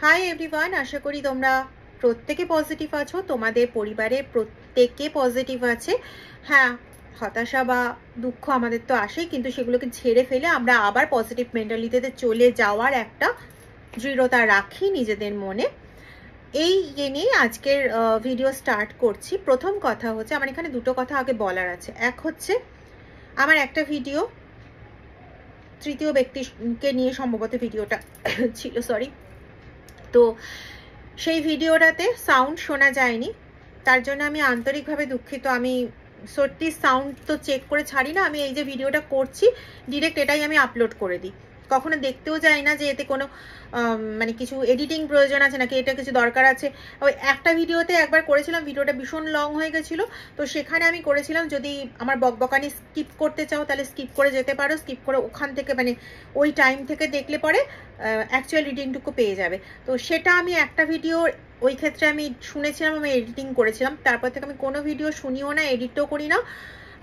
Hi everyone, আশা করি তোমরা প্রত্যেকে পজিটিভ আছো, তোমাদের পরিবারের প্রত্যেকে পজিটিভ আছে। হ্যাঁ, হতাশা বা দুঃখ আমাদের তো আসেই, কিন্তু সেগুলোকে ঝেড়ে ফেলে আমরা আবার পজিটিভ মেন্টালিটিতে চলে যাওয়ার একটা দৃঢ়তা রাখি নিজেদের মনে। এই নিয়ে আজকের ভিডিও স্টার্ট করছি। প্রথম কথা হচ্ছে, আমার এখানে দুটো কথা আগে বলার আছে। এক হচ্ছে, আমার একটা ভিডিও তৃতীয় ব্যক্তিকে নিয়ে সম্ভবত ভিডিওটা ছিল, সরি। তো সেই ভিডিওটাতে সাউন্ড শোনা যায়নি, তার জন্য আমি আন্তরিকভাবে দুঃখিত। আমি সত্যি সাউন্ড তো চেক করে ছাড়ি না, আমি এই যে ভিডিওটা করছি ডিরেক্ট এটাই আমি আপলোড করে দিই। কখনো দেখতেও যাই না যে এতে কোনো মানে কিছু এডিটিং প্রয়োজন আছে নাকি, এটা কিছু দরকার আছে। ওই একটা ভিডিওতে একবার করেছিলাম, ভিডিওটা ভীষণ লং হয়ে গেছিলো, তো সেখানে আমি করেছিলাম যদি আমার বকবকানি স্কিপ করতে চাও তাহলে স্কিপ করে যেতে পারো, স্কিপ করে ওখান থেকে মানে ওই টাইম থেকে দেখলে পরে অ্যাকচুয়াল রিডিংটুকু পেয়ে যাবে। তো সেটা আমি একটা ভিডিও ওই ক্ষেত্রে আমি শুনেছিলাম, আমি এডিটিং করেছিলাম, তারপর থেকে আমি কোনো ভিডিও শুনিও না, এডিটও করি না,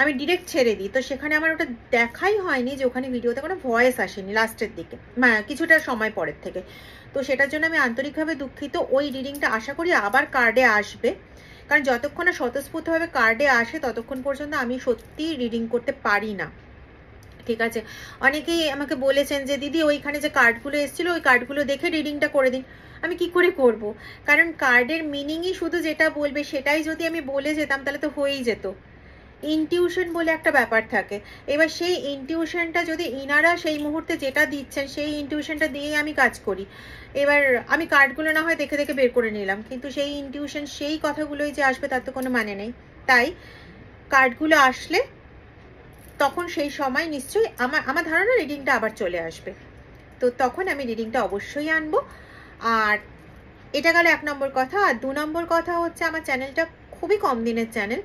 আমি ডিরেক্ট ছেড়ে দিই। তো সেখানে আমার ওটা দেখাই হয়নি যে ওখানে ভিডিওতে কোনো ভয়েস আসেনি লাস্টের দিকে, কিছুটা সময় পরের থেকে। তো সেটার জন্য আমি আন্তরিকভাবে দুঃখিত। ওই রিডিংটা আশা করি আবার কার্ডে আসবে, কারণ যতক্ষণ না স্বতঃস্ফূর্তভাবে কার্ডে আসে ততক্ষণ পর্যন্ত আমি সত্যি রিডিং করতে পারি না। ঠিক আছে, অনেকেই আমাকে বলেছেন যে দিদি ওইখানে যে কার্ডগুলো এসেছিলো ওই কার্ডগুলো দেখে রিডিংটা করে দিন। আমি কি করে করব, কারণ কার্ডের মিনিংই শুধু যেটা বলবে সেটাই যদি আমি বলে যেতাম তাহলে তো হয়েই যেত। ইনটিউশন বলে একটা ব্যাপার থাকে, এবার সেই ইনটিউশনটা যদি ইনারা সেই মুহূর্তে যেটা দিচ্ছেন সেই ইনটিউশনটা দিয়েই আমি কাজ করি। এবার আমি কার্ডগুলো না হয় দেখে দেখে বের করে নিলাম, কিন্তু সেই ইনটিউশন সেই কথাগুলোই যে আসবে তার তো কোনো মানে নেই। তাই কার্ডগুলো আসলে তখন সেই সময় নিশ্চয়ই আমার ধারণা রিডিংটা আবার চলে আসবে, তো তখন আমি রিডিংটা অবশ্যই আনবো। আর এটা গেল 1 নম্বর কথা। আর 2 নম্বর কথা হচ্ছে, আমার চ্যানেলটা খুবই কম দিনের চ্যানেল,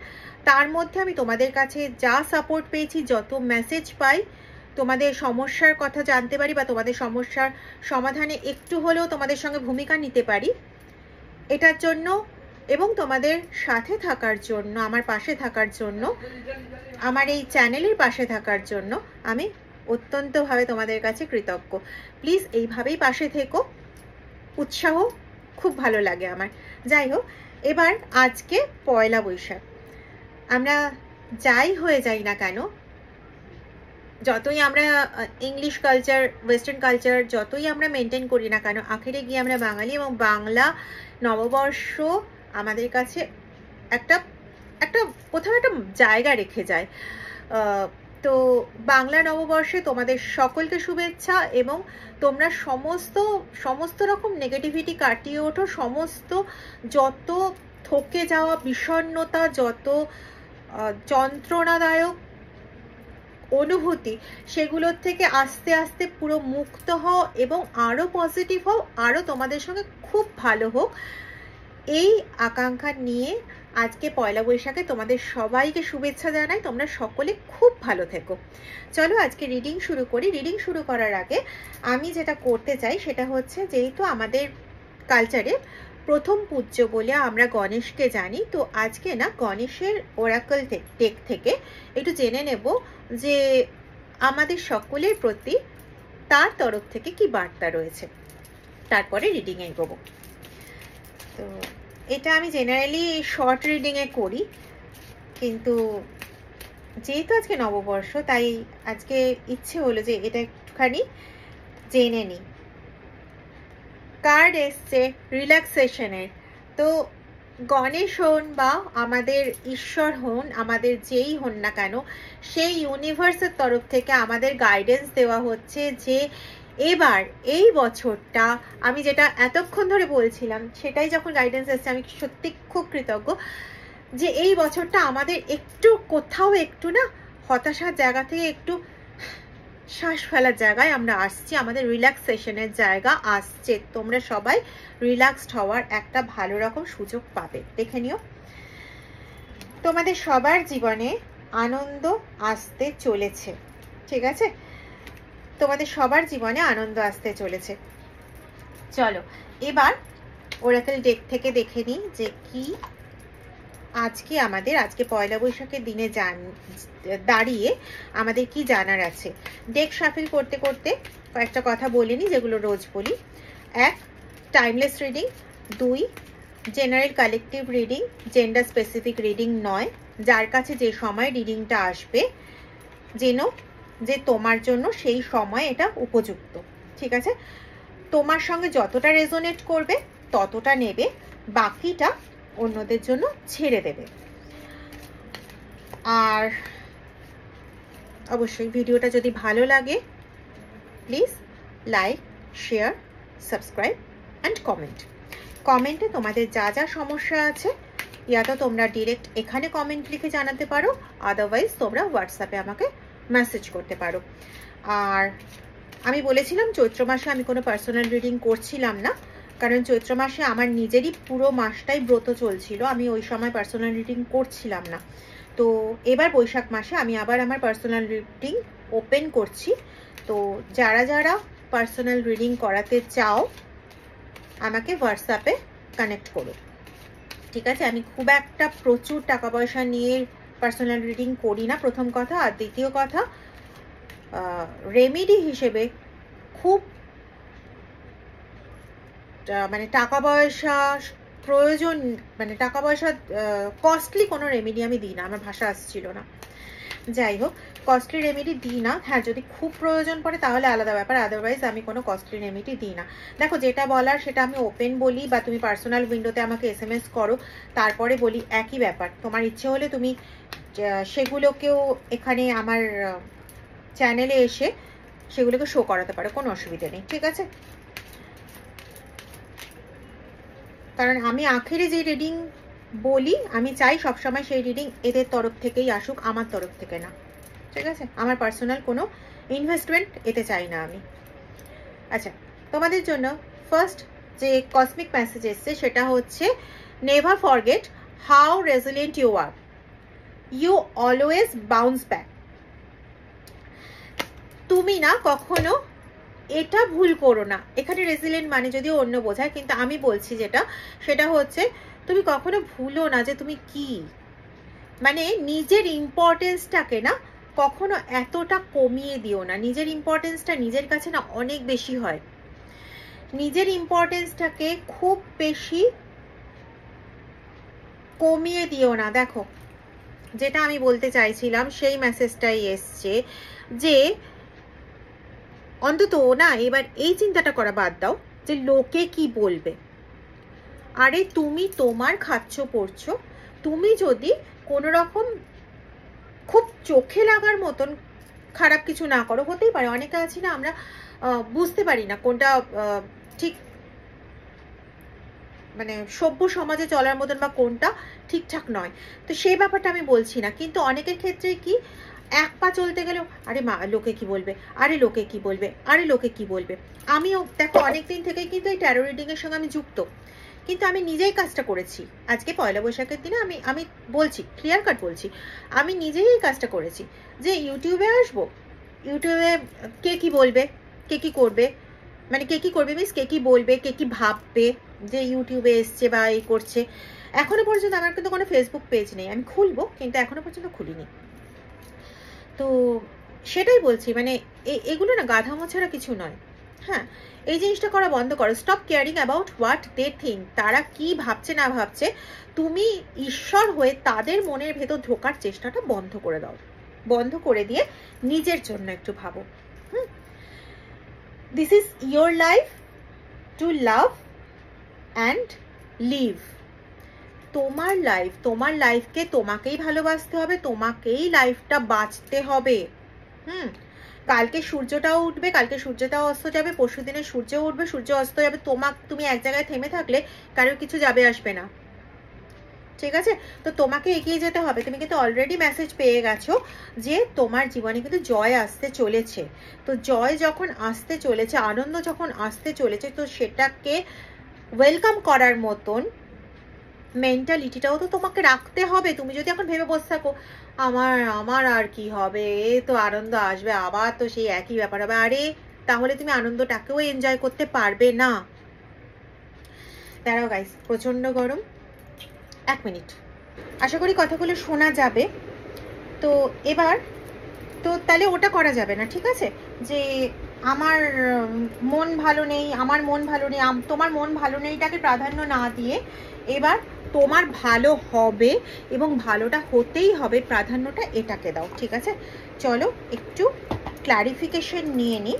তার মধ্যে আমি তোমাদের কাছে যা সাপোর্ট পেয়েছি, যত মেসেজ পাই, তোমাদের সমস্যার কথা জানতে পারি বা তোমাদের সমস্যার সমাধানে একটু হলেও তোমাদের সঙ্গে ভূমিকা নিতে পারি, এটার জন্য এবং তোমাদের সাথে থাকার জন্য, আমার পাশে থাকার জন্য, আমার এই চ্যানেলের পাশে থাকার জন্য আমি অত্যন্তভাবে তোমাদের কাছে কৃতজ্ঞ। প্লিজ এইভাবেই পাশে থেকো, উৎসাহ খুব ভালো লাগে আমার। যাই হোক, এবার আজকে পয়লা বৈশাখ। আমরা যাই হয়ে যাই না কেন, যতই আমরা ইংলিশ কালচার, ওয়েস্টার্ন কালচার যতই আমরা মেনটেন করি না কেন, আখেরে গিয়ে আমরা বাঙালি, এবং বাংলা নববর্ষ আমাদের কাছে একটা একটা কোথাও একটা জায়গা রেখে যায়। তো বাংলা নববর্ষে তোমাদের সকলকে শুভেচ্ছা, এবং তোমরা সমস্ত রকম নেগেটিভিটি কাটিয়ে ওঠো, সমস্ত যত থকে যাওয়া বিষণ্ণতা, যত যন্ত্রণাদায়ক অনুভূতি, সেগুলোর থেকে আস্তে আস্তে পুরো মুক্ত হও এবং আরও পজিটিভ হও, আরও তোমাদের সঙ্গে খুব ভালো হোক, এই আকাঙ্ক্ষা নিয়ে আজকে পয়লা বৈশাখে তোমাদের সবাইকে শুভেচ্ছা জানাই। তোমরা সকলে খুব ভালো থেকো। চলো আজকে রিডিং শুরু করি। রিডিং শুরু করার আগে আমি যেটা করতে চাই সেটা হচ্ছে, যেহেতু আমাদের কালচারে প্রথম পূজ্য বলে আমরা গণেশকে জানি, তো আজকে না গণেশের ওরাকল টেক থেকে একটু জেনে নেব যে আমাদের সকলের প্রতি তার তরফ থেকে কি বার্তা রয়েছে, তারপরে রিডিং এগোবো। তো এটা আমি জেনারেলি শর্ট রিডিংয়ে করি, কিন্তু যেহেতু আজকে নববর্ষ তাই আজকে ইচ্ছে হলো যে এটা একটুখানি জেনে নিই। কার্ড এসছে রিল্যাক্সেশনের। তো গণেশ হন বা আমাদের ঈশ্বর হন, আমাদের যেই হন না কেন, সেই ইউনিভার্সের তরফ থেকে আমাদের গাইডেন্স দেওয়া হচ্ছে যে এবার এই বছরটা, আমি যেটা এতক্ষণ ধরে বলছিলাম সেটাই যখন গাইডেন্স এসছে, আমি সত্যি খুব কৃতজ্ঞ যে এই বছরটা আমাদের একটু কোথাও একটু না হতাশার জায়গা থেকে একটু শ্বাস ফেলার জায়গায় আমরা আসছি, আমাদের রিল্যাক্সেশনের জায়গা আসছে। তোমরা সবাই রিল্যাক্সড হওয়ার একটা ভালো রকম সুযোগ পাবে। দেখে নিও, তোমাদের সবার জীবনে আনন্দ আসতে চলেছে। ঠিক আছে, তোমাদের সবার জীবনে আনন্দ আসতে চলেছে। চলো এবার ওরাকল ডেক থেকে দেখে নিই যে কি আজকে পয়লা বৈশাখের দিনে দাঁড়িয়ে আমাদের কি জানার আছে। ডেক শাফল করতে করতে কয়েকটা কথা বলিনি যেগুলো রোজ বলি। 1, timeless reading. 2 general collective reading, gender specific reading নয়। যার কাছে যে সময় রিডিংটা আসবে যেন যে তোমার জন্য সেই সময় এটা উপযুক্ত, ঠিক আছে? তোমার সঙ্গে যতটা রেজোনেট করবে ততটা নেবে, বাকিটা অন্যদের জন্য ছেড়ে দেবে। আর অবশ্যই ভিডিওটা যদি ভালো লাগে please like, share, subscribe and comment. কমেন্টে তোমাদের যা যা সমস্যা আছে ইয়া তো তোমরা ডিরেক্ট এখানে কমেন্ট লিখে জানাতে পারো, আদারওয়াইজ তোমরা হোয়াটসঅ্যাপে আমাকে মেসেজ করতে পারো। আর আমি বলেছিলাম চৈত্র মাসে আমি কোনো পার্সোনাল রিডিং করছিলাম না, কারণ চৈত্র মাসে আমার নিজেরই পুরো মাসটাই ব্রত চলছিল, আমি ওই সময় পার্সোনাল রিডিং করছিলাম না। তো এবার বৈশাখ মাসে আমি আবার আমার পার্সোনাল রিডিং ওপেন করছি। তো যারা যারা পার্সোনাল রিডিং করাতে চাও আমাকে হোয়াটসঅ্যাপে কানেক্ট করো, ঠিক আছে? আমি খুব একটা প্রচুর টাকা পয়সা নিয়ে পার্সোনাল রিডিং করি না, প্রথম কথা। আর দ্বিতীয় কথা, রেমেডি হিসেবে খুব মানে টাকা পয়সা প্রয়োজন, মানে টাকা পয়সা কস্টলি কোনো রেমেডি আমি দিই না, আমার ভাষা আসছিল না। যাই হোক, কস্টলি রেমেডি দিই না। হ্যাঁ, যদি খুব প্রয়োজন পড়ে তাহলে আলাদা ব্যাপার, আদারওয়াইজ আমি কোনো কস্টলি রেমেডি দিই না। দেখো, যেটা বলার সেটা আমি ওপেন বলি, বা তুমি পার্সোনাল উইন্ডোতে আমাকে SMS করো তারপরে বলি, একই ব্যাপার। তোমার ইচ্ছে হলে তুমি সেগুলোকেও এখানে আমার চ্যানেলে এসে সেগুলোকে শো করাতে পারো, কোনো অসুবিধা নেই, ঠিক আছে? কারণ আমি আখেরে যে রিডিং বলি আমি চাই সবসময় সেই রিডিং এদের তরফ থেকেই আসুক, আমার তরফ থেকে না, ঠিক আছে? আমার পার্সোনাল কোনো ইনভেস্টমেন্ট এতে চাই না আমি। আচ্ছা, তোমাদের জন্য ফার্স্ট যে কসমিক মেসেজ এসছে সেটা হচ্ছে, never forget how resilient you are, you always bounce back. তুমি না কখনো এটা ভুল করো না। এখানে রেজিলিয়েন্ট মানে যদিও অন্য বোঝায়, কিন্তু আমি বলছি যেটা, সেটা হচ্ছে তুমি কখনো ভুলো না যে তুমি কি, মানে নিজের ইম্পর্টেন্সটাকে না কখনো এতটা কমিয়ে দিও না। নিজের ইম্পর্টেন্সটা নিজের কাছে না অনেক বেশি হয়, নিজের ইম্পর্টেন্সটাকে খুব বেশি কমিয়ে দিও না। দেখো, যেটা আমি বলতে চাইছিলাম সেই মেসেজটাই এসছে যে অন্তত না এবার এই চিন্তাটা করা বাদ দাও যে লোকে কি বলবে। আরে তুমি তোমার খাচ্ছ পড়ছো, তুমি যদি কোনো রকম খুব চোখে লাগার মতন খারাপ কিছু না করো, হতেই পারে অনেকে আছি না আমরা বুঝতে পারি না কোনটা ঠিক, মানে সভ্য সমাজে চলার মতন, বা কোনটা ঠিকঠাক নয়, তো সেই ব্যাপারটা আমি বলছি না। কিন্তু অনেকের ক্ষেত্রে কি, এক পা চলতে গেলেও আরে মা লোকে কি বলবে, আরে লোকে কি বলবে, আরে লোকে কি বলবে। আমিও দেখো অনেকদিন থেকেই কিন্তু এই ট্যারো রিডিং এর সঙ্গে আমি যুক্ত, কিন্তু আমি নিজেই কাজটা করেছি। আজকে পয়লা বৈশাখের দিনে আমি বলছি, ক্লিয়ার কাট বলছি, আমি নিজেই এই কাজটা করেছি যে ইউটিউবে আসবো, ইউটিউবে কে কি বলবে, কে কি করবে, মানে কে কি করবে মিস কে কি বলবে, কে কি ভাববে যে ইউটিউবে এসছে বা এই করছে। এখনো পর্যন্ত আমার কিন্তু কোনো ফেসবুক পেজ নেই, আমি খুলবো কিন্তু এখনো পর্যন্ত খুলিনি। তো সেটাই বলছি, মানে এগুলো না গাধা মোছাড়া কিছু নয়। হ্যাঁ, এই জিনিসটা করা বন্ধ করো। Stop caring about what they think. তারা কি ভাবছে না ভাবছে, তুমি ঈশ্বর হয়ে তাদের মনের ভেতর ঢোকার চেষ্টাটা বন্ধ করে দাও, বন্ধ করে দিয়ে নিজের জন্য একটু ভাবো। This is your life to love and live. তোমার লাইফ, তোমার লাইফকে তোমাকেই ভালোবাসতে হবে, তোমাকেই লাইফটা বাঁচতে হবে। কালকে সূর্যটাও উঠবে, কালকে সূর্যটাও অস্ত যাবে, পরশু দিনে সূর্য উঠবে, সূর্য অস্ত যাবে। তুমি এক জায়গায় থেমে থাকলে কারোর কিছু যাবে আসবে না, ঠিক আছে? তো তোমাকে এগিয়ে যেতে হবে। তুমি কিন্তু অলরেডি মেসেজ পেয়ে গেছো যে তোমার জীবনে কিন্তু জয় আসতে চলেছে। তো জয় যখন আসতে চলেছে, আনন্দ যখন আসতে চলেছে, তো সেটাকে ওয়েলকাম করার মতন মেন্টালিটিটাও তো তোমাকে রাখতে হবে। তুমি যদি এখন ভেবে বসে থাকো আমার আর কি হবে, তো আনন্দ আসবে আবার তো সেই একই ব্যাপার হবে, আরে তাহলে তুমি আনন্দটাকেও এনজয় করতে পারবে না। দাঁড়াও গাইস, প্রচন্ড গরম, 1 মিনিট, আশা করি কথাগুলো শোনা যাবে। তো এবার তো তাহলে ওটা করা যাবে না, ঠিক আছে? যে আমার মন ভালো নেই, আমার মন ভালো নেই, তোমার মন ভালো নেইটাকে প্রাধান্য না দিয়ে এবার তোমার ভালো হবে এবং ভালোটা হতেই হবে, প্রাধান্যটা এটাকে দাও। ঠিক আছে, চলো একটু ক্লারিফিকেশন নিয়ে নিই।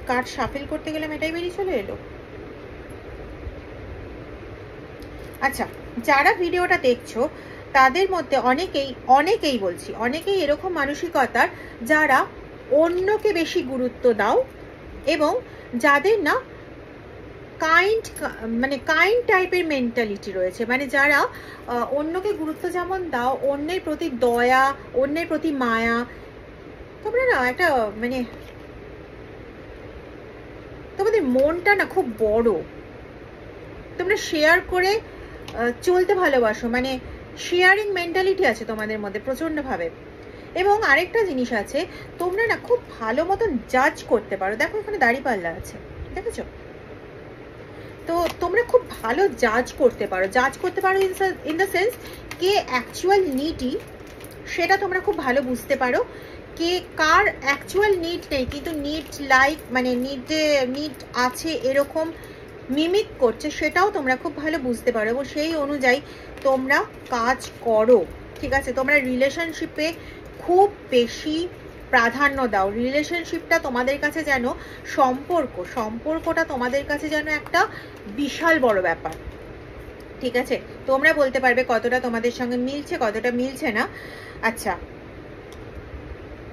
কার্ড শাফেল করতে গেলাম, এটাই বেরিয়ে চলে এলো। আচ্ছা, যারা ভিডিওটা দেখছো তাদের মধ্যে অনেকেই বলছি, অনেকেই এরকম মানসিকতার যারা অন্যকে বেশি গুরুত্ব দাও এবং যাদের না কাইন্ড টাইপের মেন্টালিটি রয়েছে, মানে যারা অন্যকে গুরুত্ব যেমন দাও, অন্যের প্রতি দয়া, অন্যের প্রতি মায়া, তোমরা না একটা মানে তোমাদের মনটা না খুব বড়, তোমরা শেয়ার করে চলতে ভালোবাসো, মানে শেয়ারিং মেন্টালিটি আছে তোমাদের মধ্যে প্রচন্ডভাবে। এবং আরেকটা জিনিস আছে, তোমরা না খুব ভালো মতন জাজ করতে পারো। দেখো এখানে দাড়িপাল্লা আছে, দেখেছো? তো তোমরা খুব ভালো জাজ করতে পারো in the sense K actual needy সেটা তোমরা খুব ভালো বুঝতে পারো, কে কার অ্যাকচুয়াল নিড নেই কিন্তু মানে নিড আছে এরকম মিমিক করছে, সেটাও তোমরা খুব ভালো বুঝতে পারো এবং সেই অনুযায়ী তোমরা কাজ করো। ঠিক আছে, তোমরা রিলেশনশিপে খুব বেশি প্রাধান্য দাও। রিলেশনশিপটা তোমাদের কাছে যেন সম্পর্কটা তোমাদের কাছে যেন একটা বিশাল বড় ব্যাপার। ঠিক আছে, তোমরা বলতে পারবে কতটা তোমাদের সঙ্গে মিলছে, কতটা মিলছে না। আচ্ছা,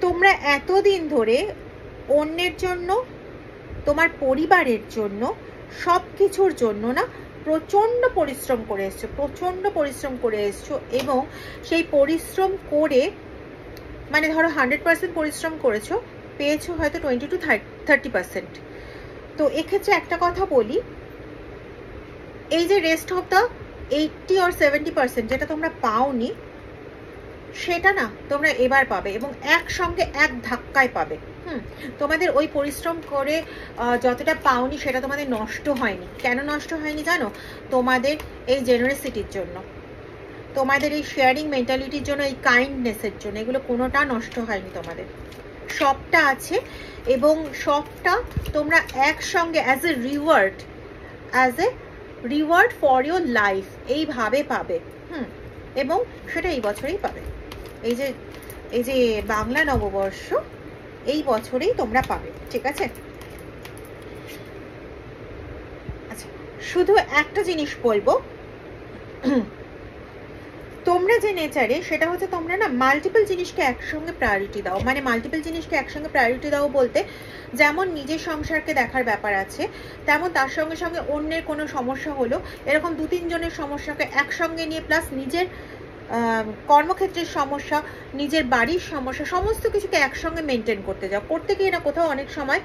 তোমরা এতদিন ধরে অন্যের জন্য, তোমার পরিবারের জন্য, সব কিছুর জন্য না প্রচন্ড পরিশ্রম করে এসছো এবং সেই পরিশ্রম করে মানে ধরো 100% পরিশ্রম করেছো, পেয়েছো হয়তো 20 to 30%। তো এক্ষেত্রে একটা কথা বলি, এই যে রেস্ট অফ দ্য 80 or 70% যেটা তোমরা পাওনি, সেটা না তোমরা এবার পাবে এবং একসঙ্গে এক ধাক্কায় পাবে। তোমাদের ওই পরিশ্রম করে যতটা পাওনি সেটা তোমাদের নষ্ট হয়নি। কেন নষ্ট হয়নি জানো? তোমাদের এই জেনারেসিটির জন্য, তোমাদের এই শেয়ারিং মেন্টালিটির জন্য, এই কাইন্ডনেসের জন্য, এগুলো কোনোটা নষ্ট হয়নি। তোমাদের সবটা আছে এবং সবটা তোমরা একসঙ্গে as a reward for your life এইভাবে পাবে। এবং সেটা এই বছরেই পাবে। এই যে বাংলা নববর্ষ এই বছরেই তোমরা পাবে। ঠিক আছে, আচ্ছা শুধু একটা জিনিস বলবো, তোমরা যে নেচারে, সেটা হচ্ছে তোমরা না মাল্টিপল জিনিসকে একসঙ্গে প্রায়োরিটি দাও। মানে মাল্টিপল জিনিসকে একসঙ্গে প্রায়োরিটি দাও বলতে, যেমন নিজের সংসারকে দেখার ব্যাপার আছে, তেমন তার সঙ্গে সঙ্গে অন্যের কোনো সমস্যা হলো, এরকম 2-3 জনের সমস্যাকে একসঙ্গে নিয়ে, প্লাস নিজের কর্মক্ষেত্রের সমস্যা, নিজের বাড়ির সমস্যা, সমস্ত কিছুকে একসঙ্গে মেনটেন করতে যাও। করতে গিয়ে না কোথাও অনেক সময়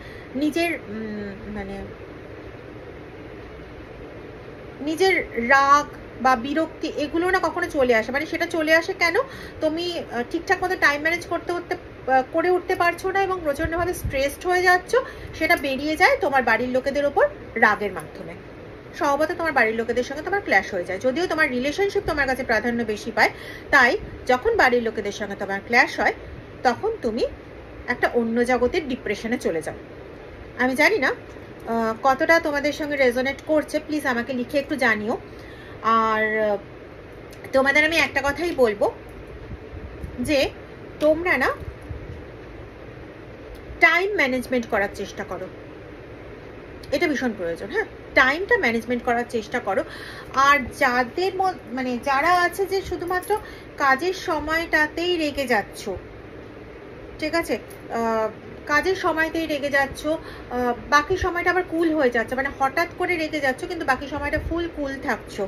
নিজের রাগ বা বিরক্তি এগুলো না কখনো চলে আসে। মানে সেটা চলে আসে কেন? তুমি ঠিকঠাক মতো টাইম ম্যানেজ করে উঠতে পারছো না এবং প্রচন্ডভাবে স্ট্রেসড হয়ে যাচ্ছ, সেটা বেরিয়ে যায় তোমার বাড়ির লোকেদের ওপর রাগের মাধ্যমে। স্বভাবত তোমার বাড়ির লোকেদের সঙ্গে তোমার ক্ল্যাশ হয়ে যায়, যদিও তোমার রিলেশনশিপ তোমার কাছে প্রাধান্য বেশি পায়। তাই যখন বাড়ির লোকেদের সঙ্গে তোমার ক্ল্যাশ হয়, তখন তুমি একটা অন্য জগতের ডিপ্রেশনে চলে যাও। আমি জানি না কতটা তোমাদের সঙ্গে রেজোনেট করছে, প্লিজ আমাকে লিখে একটু জানিও। আর তোমাদের আমি একটা কথাই বলবো যে তোমরা না টাইম ম্যানেজমেন্ট করার চেষ্টা করো, এটা ভীষণ প্রয়োজন। হ্যাঁ, টাইমটা ম্যানেজমেন্ট করার চেষ্টা করো। আর যারা আছে যে শুধুমাত্র কাজের সময়টাতেই রেগে যাচ্ছ, ঠিক আছে, কাজের সময়তেই রেগে যাচ্ছ, বাকি সময়টা আবার কুল হয়ে যাচ্ছে, মানে হঠাৎ করে রেগে যাচ্ছ কিন্তু বাকি সময়টা ফুল কুল থাকছো,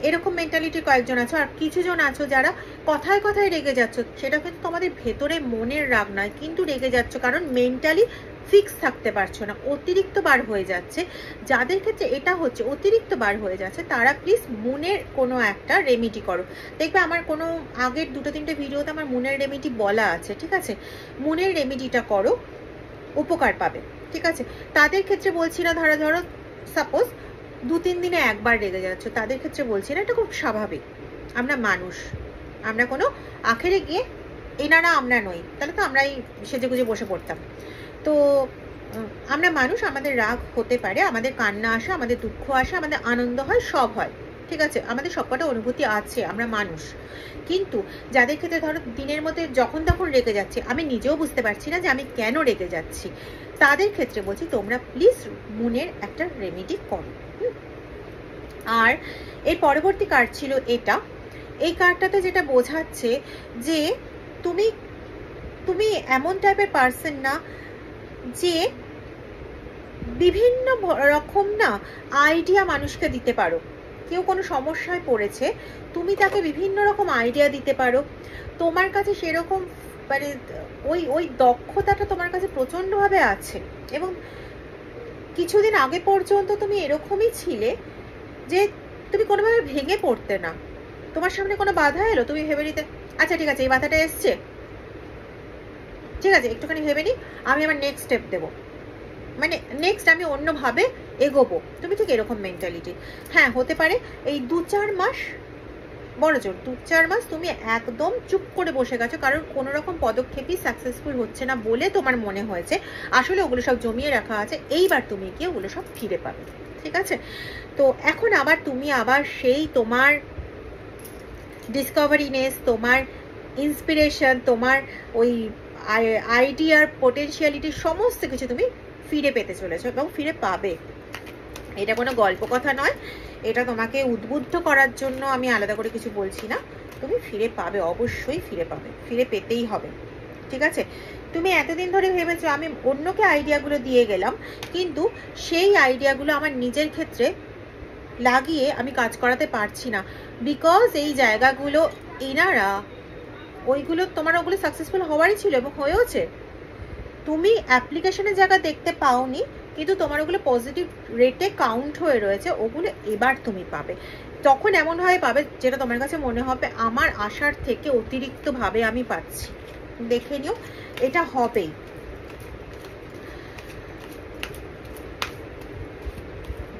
এরকম মেন্টালিটির কয়েকজন আছো। আর কিছুজন আছো যারা কথায় কথায় রেগে যাচ্ছ, সেটা কিন্তু তোমাদের ভেতরে মনের রাগ নয়, কিন্তু রেগে যাচ্ছ কারণ মেন্টালি ফিক্স থাকতে পারছো না, অতিরিক্ত বার হয়ে যাচ্ছে। যাদের ক্ষেত্রে এটা হচ্ছে অতিরিক্ত বার হয়ে যাচ্ছে, তারা প্লিজ মনের কোনো একটা রেমেডি করো। দেখবে আমার কোনো আগের 2-3টে ভিডিওতে আমার মনের রেমেডি বলা আছে, ঠিক আছে? মনের রেমেডিটা করো, উপকার পাবে। ঠিক আছে, তাদের ক্ষেত্রে বলছি না, ধরো সাপোজ 2-3 দিনে একবার রেগে যাচ্ছ, তাদের ক্ষেত্রে বলছি না, এটা খুব স্বাভাবিক। আমরা মানুষ, আমরা কোনো আখেরে গিয়ে এনারা আমরা নই, তাহলে তো আমরাই সেজে গুজে বসে পড়তাম। তো আমরা মানুষ, আমাদের রাগ হতে পারে, আমাদের কান্না আসে, আমাদের দুঃখ আসে, আমাদের আনন্দ হয়, সব হয়, ঠিক আছে, আমাদের সবকটা অনুভূতি আছে, আমরা মানুষ। কিন্তু যাদের ক্ষেত্রে ধরো দিনের মধ্যে যখন তখন রেগে যাচ্ছে, আমি নিজেও বুঝতে পারছি না যে আমি কেন রেগে যাচ্ছি, তাদের ক্ষেত্রে বলছি তোমরা প্লিজ মনের একটা রেমেডি করো। আর এর পরবর্তী কার্ড ছিল এটা। এই কার্ডটাতে যেটা বোঝাচ্ছে যে তুমি তুমি এমন টাইপের পার্সন না যে বিভিন্ন রকম না আইডিয়া মানুষকে দিতে পারো। কেউ কোনো সমস্যায় পড়েছে, তুমি তাকে বিভিন্ন রকম আইডিয়া দিতে পারো। তোমার কাছে সেরকম মানে ওই দক্ষতাটা তোমার কাছে প্রচণ্ডভাবে আছে। এবং কিছুদিন আগে পর্যন্ত তুমি এরকমই ছিলে যে তুমি কোনোভাবে ভেঙে পড়তে না। তোমার সামনে কোনো বাধা এলো, তুমি ভেবে নিতে আচ্ছা ঠিক আছে এই বাধাটা এসছে, ঠিক আছে একটুখানি ভেবে নি, আমি আমার নেক্সট স্টেপ দেবো, মানে নেক্সট আমি অন্যভাবে এগোবো। তুমি ঠিক এরকম মেন্টালিটি। হ্যাঁ হতে পারে এই 2-4 মাস, বড় জোর 2-4 মাস তুমি একদম চুপ করে বসে গেছো, কারণ কোনো রকম পদক্ষেপই সাকসেসফুল হচ্ছে না বলে তোমার মনে হয়েছে। আসলে ওগুলো সব জমিয়ে রাখা আছে, এইবার তুমি গিয়ে ওগুলো সব ফিরে পাবে, ঠিক আছে। তো এখন আবার তুমি আবার সেই তোমার ডিসকভারিনেস, তোমার ইন্সপিরেশন, তোমার ওই আইডিয়ার পোটেনশিয়ালিটি সমস্ত কিছু তুমি ফিরে পেতে চলেছো এবং ফিরে পাবে। এটা কোনো গল্প কথা নয়, এটা তোমাকে উদ্বুদ্ধ করার জন্য আমি আলাদা করে কিছু বলছি না। তুমি ফিরে পাবে, অবশ্যই ফিরে পাবে, ফিরে পেতেই হবে, ঠিক আছে। তুমি এতদিন ধরে ভেবেছো আমি অন্যকে আইডিয়াগুলো দিয়ে গেলাম, কিন্তু সেই আইডিয়াগুলো আমার নিজের ক্ষেত্রে লাগিয়ে আমি কাজ করাতে পারছি না, বিকজ এই জায়গাগুলো এনারা ওইগুলো তোমার ওগুলো সাকসেসফুল হওয়ারই ছিল এবং হয়েওছে। তুমি অ্যাপ্লিকেশনের জায়গা দেখতে পাওনি, কিন্তু তোমার ওগুলো পজিটিভ রেটে কাউন্ট হয়ে রয়েছে, ওগুলো এবার তুমি পাবে। তখন এমনভাবে পাবে যেটা তোমার কাছে মনে হবে আমার আশার থেকে অতিরিক্তভাবে আমি পাচ্ছি। দেখে নিও, এটা হবেই।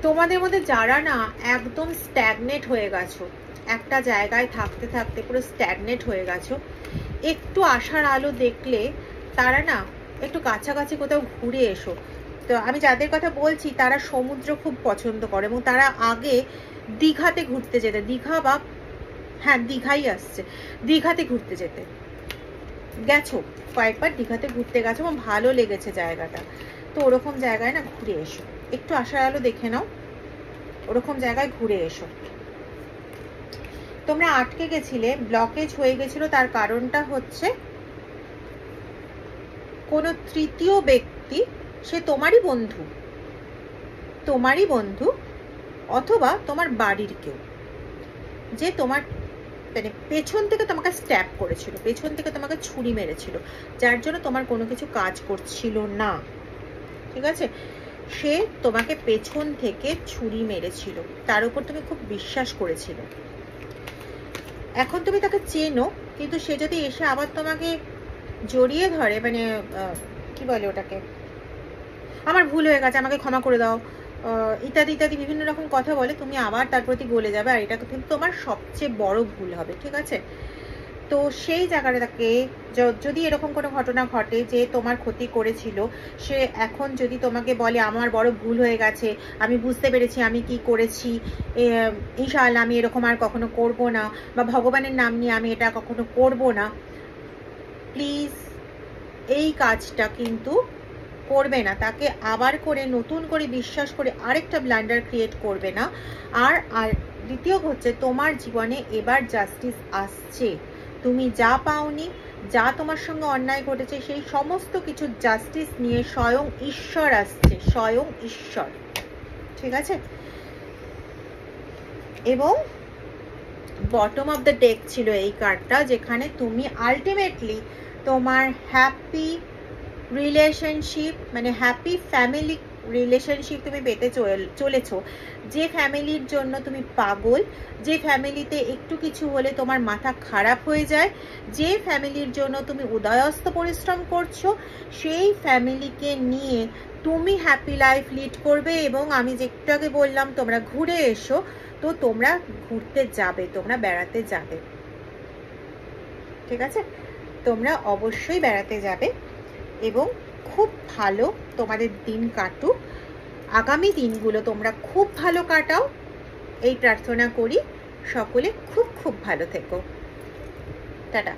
তোমাদের মধ্যে যারা না একদম স্ট্যাগনেট হয়ে গেছো, একটা জায়গায় থাকতে থাকতে পুরো স্ট্যাগনেট হয়ে গেছো, একটু আশার আলো দেখলে তারা না একটু কাছাকাছি কোথাও ঘুরে এসো। তো আমি যাদের কথা বলছি তারা সমুদ্র খুব পছন্দ করে এবং তারা আগে দীঘাতে ঘুরতে যেতে, দীঘা বা হ্যাঁ দীঘাই আসছে, দীঘাতে ঘুরতে যেতে গেছো, কয়েকবার দীঘাতে ঘুরতে গেছো এবং ভালো লেগেছে জায়গাটা। তো ওরকম জায়গায় না ঘুরে এসো, একটু আশার আলো দেখে নাও, ওরকম জায়গায় ঘুরে এসো। তোমরা আটকে গেছিলে, ব্লকেজ হয়ে গেছিল, তার কারণটা হচ্ছে কোনো তৃতীয় ব্যক্তি, সে তোমারই বন্ধু অথবা তোমার বাড়ির কেউ, যে তোমার মানে পেছন থেকে তোমাকে স্ট্যাপ করেছিল, পেছন থেকে তোমাকে ছুরি মেরেছিল, যার জন্য তোমার কোনো কিছু কাজ করছিল না, ঠিক আছে। সে তোমাকে পেছন থেকে ছুরি মেরেছিল, তার উপর তুমি খুব বিশ্বাস করেছিলে। এখন তুমি তাকে চেনো, কিন্তু সে যদি এসে আবার তোমাকে জড়িয়ে ধরে, মানে কি বলে ওটাকে, আমার ভুল হয়ে গেছে আমাকে ক্ষমা করে দাও ইত্যাদি ইত্যাদি বিভিন্ন রকম কথা বলে, তুমি আবার তার প্রতি গলে যাবে, আর এটা কিন্তু তোমার সবচেয়ে বড় ভুল হবে, ঠিক আছে। তো সেই জায়গাটাকে যদি এরকম কোনো ঘটনা ঘটে যে তোমার ক্ষতি করেছিল, সে এখন যদি তোমাকে বলে আমার বড় ভুল হয়ে গেছে, আমি বুঝতে পেরেছি আমি কি করেছি, ইনশাআল্লাহ আমি এরকম আর কখনো করব না, বা ভগবানের নাম নিয়ে আমি এটা কখনো করব না, প্লিজ এই কাজটা কিন্তু করবে না। তাকে আবার করে নতুন করে বিশ্বাস করে আরেকটা ব্লান্ডার ক্রিয়েট করবে না। আর দ্বিতীয় হচ্ছে তোমার জীবনে এবার জাস্টিস আসছে, তুমি যা পাওনি, যা তোমার সঙ্গে অন্যায় ঘটেছে সেই সমস্ত কিছু জাস্টিস নিয়ে স্বয়ং ঈশ্বর আসছে, স্বয়ং ঈশ্বর, ঠিক আছে। এবং বটম অফ দ্য ডেক ছিল এই কার্ডটা, যেখানে তুমি আলটিমেটলি তোমার হ্যাপি রিলেশনশিপ, মানে হ্যাপি ফ্যামিলি রিলেশনশিপ তুমি পেতে চলেছো। যে ফ্যামিলির জন্য তুমি পাগল, যে ফ্যামিলিতে একটু কিছু হলে তোমার মাথা খারাপ হয়ে যায়, যে ফ্যামিলির জন্য তুমি উদয়স্ত পরিশ্রম করছো, সেই ফ্যামিলিকে নিয়ে তুমি হ্যাপি লাইফ লিড করবে। এবং আমি যে একটু আগে বললাম তোমরা ঘুরে এসো, তো তোমরা ঘুরতে যাবে, তোমরা বেড়াতে যাবে, ঠিক আছে। তোমরা অবশ্যই বেড়াতে যাবে এবং খুব ভালো তোমাদের দিন কাটুক। আগামী দিনগুলো তোমরা খুব ভালো কাটাও এই প্রার্থনা করি। সকলে খুব খুব ভালো থেকো। টাটা।